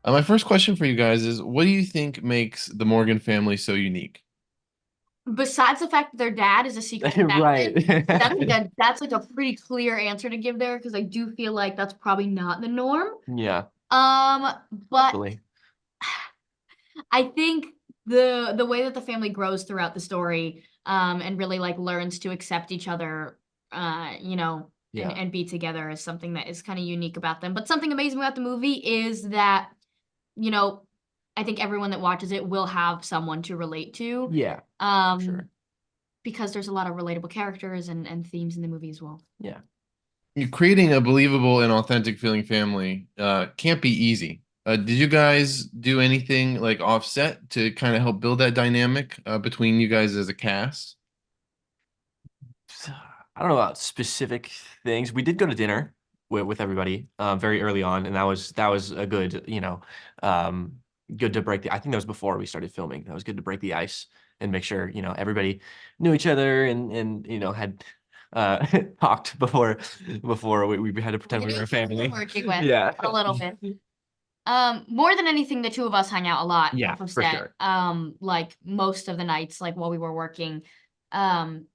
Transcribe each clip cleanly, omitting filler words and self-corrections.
My first question for you guys is, what do you think makes the Morgan family so unique? Besides the fact that their dad is a secret Right. assassin, that's like a pretty clear answer to give there because I do feel like that's probably not the norm. Yeah, But definitely. I think the way that the family grows throughout the story, and really like learns to accept each other, you know, Yeah. and be together is something that is kind of unique about them. But something amazing about the movie is that, you know, I think everyone that watches it will have someone to relate to. Yeah, for Um, sure. because there's a lot of relatable characters and themes in the movie as well. Yeah. Creating a believable and authentic feeling family can't be easy. Did you guys do anything like offset to kind of help build that dynamic between you guys as a cast? I don't know about specific things. We did go to dinner with everybody very early on, and that was a good, good to break the. I think that was before we started filming. That was good to break the ice and make sure everybody knew each other and had uh, talked before we had to pretend we were a family. Working with Yeah. a little bit. More than anything, the two of us hung out a lot Yeah, off of for set. sure. Like most of the nights, like while we were working,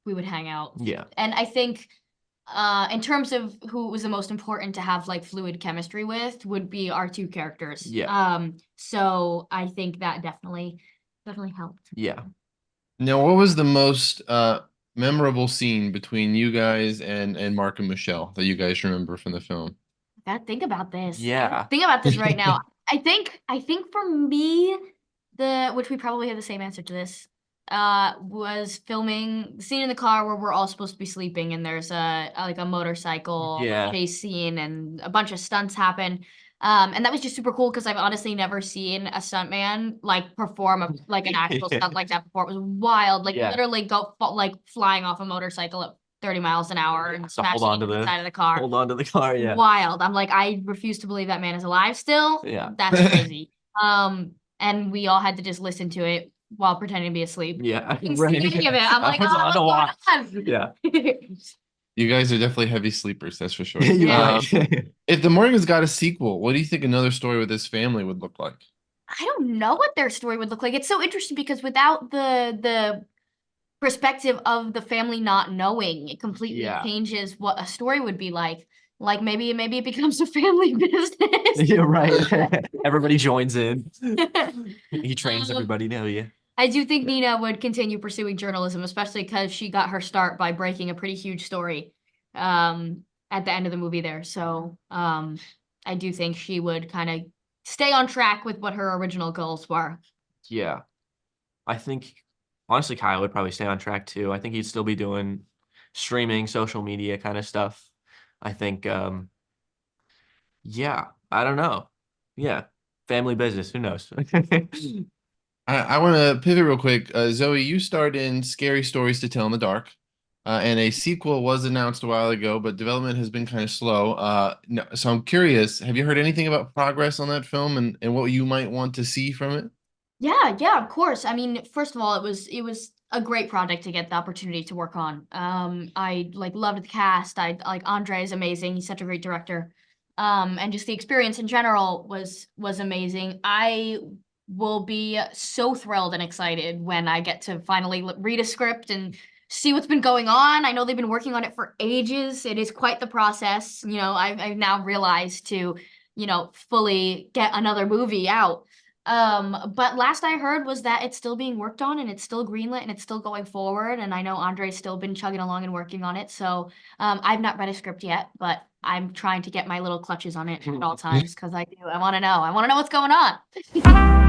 we would hang out. Yeah. And I think, in terms of who was the most important to have like fluid chemistry with would be our two characters. Yeah. So I think that definitely helped. Yeah. Now, what was the most memorable scene between you guys and Mark and Michelle that you guys remember from the film? I gotta think about this. I gotta Yeah. think about this right now. I think for me, the which we probably have the same answer to this, was filming the scene in the car where we're all supposed to be sleeping and there's like a motorcycle Yeah. chase scene and a bunch of stunts happen. And that was just super cool because I've honestly never seen a stuntman like perform like an actual stunt like that before. It was wild, like Yeah. literally like flying off a motorcycle at 30 miles an hour and So hold on smashing to into the the side of the car. hold on to the car. Yeah. Wild. I'm like, I refuse to believe that man is alive still. Yeah. That's crazy. And we all had to just listen to it while pretending to be asleep. Yeah. You can Right. see any of it. I'm I like, was oh, on a what's watch. going on? Yeah. You guys are definitely heavy sleepers, that's for sure. You're Yeah. right. If the Morgans got a sequel, what do you think another story with this family would look like? I don't know what their story would look like. It's so interesting because without the perspective of the family not knowing, it completely Yeah. changes what a story would be like. Like maybe it becomes a family business. You're right. Everybody joins in. He trains Um, everybody now. Yeah. I do think Nina would continue pursuing journalism, especially because she got her start by breaking a pretty huge story at the end of the movie there. So I do think she would kind of stay on track with what her original goals were. Yeah. I think honestly, Kyle would probably stay on track too. I think he'd still be doing streaming, social media kind of stuff. I think, yeah, I don't know. Yeah. Family business. Who knows? I want to pivot real quick. Zoe, you starred in Scary Stories to Tell in the Dark, and a sequel was announced a while ago, but development has been kind of slow. No, so I'm curious, have you heard anything about progress on that film and what you might want to see from it? Yeah, of course. I mean, first of all, it was a great project to get the opportunity to work on. I like loved the cast. I like Andre is amazing. He's such a great director. And just the experience in general was amazing. I will be so thrilled and excited when I get to finally read a script and see what's been going on. I know they've been working on it for ages. It is quite the process. You know, I've now realized to, fully get another movie out. But last I heard was that it's still being worked on and it's still greenlit and it's still going forward. And I know Andre's still been chugging along and working on it. So I've not read a script yet, but I'm trying to get my little clutches on it at all times because I want to know. I want to know what's going on.